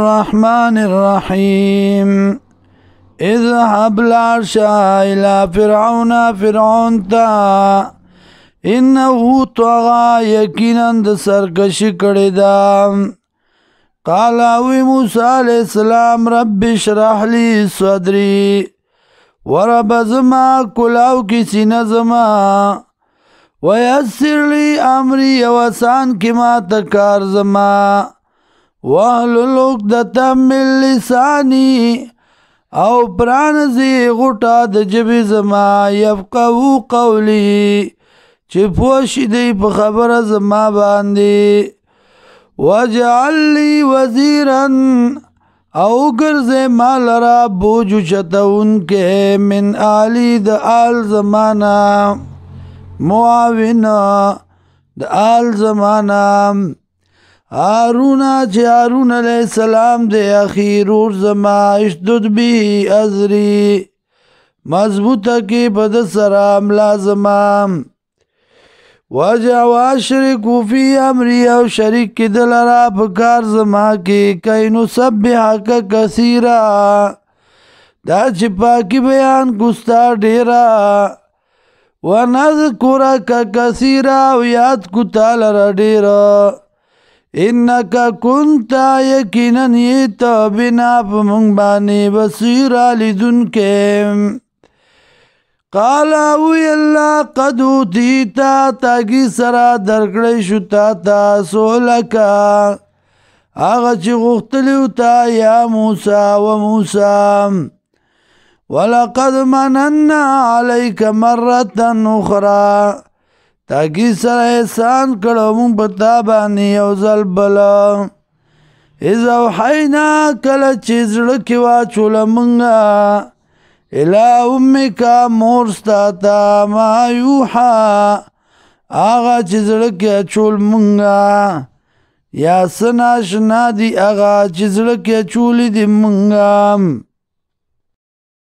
الرحمن الرحيم اذهب لارشا الى فرعون تا انه طغى یقینا د سرکشی کړی دا قال وی موسی علیہ السلام رب اشرح لي صدري ورب زما کلاو کی سینه زما ویسر لی امری وسان کی ما تکار زما واحلل عقدة من لسانی او پرانزی غټه د جبی زما یفقهوا قولی چې پوښی دی په خبره زما باندې واجعل لی وزیرا او ګرځې مال را بوجو چتون کې من آلی د آل زمانا معاون د آل زمانا هارون چې هارون علیہ السلام د اخیر ور زما اشدد به ازری مضبوطه کې بد سلام لازمام واشرکو فی امری او شریک کی دلرا پکار زما کی کینو سبحک کثیرا دا چې پاکی بیان گستا ډیرا ونذکرک کثیرا او یاد کو تعالی را ډیرا انک کنت یقینا یت بنا پمنګ باندې بصیر لذن کې قال وی الله قد اوتیتا تاگی سرا درکړی شو تا سولکا هغه چې غوښتلیو تا یا موسی و موسی ولقد مننا علیک مرة اخرى تاگی سرا احسان کړو مونږ په تا باندې یو ځل بل اذا وحینا کله چې زړه کې واچوله مونږه الى امک مورستاتا ما یوحا آغا چی زڑکی اچول منگا یا سناشنا دی آغا چی زڑکی اچولی دی منگا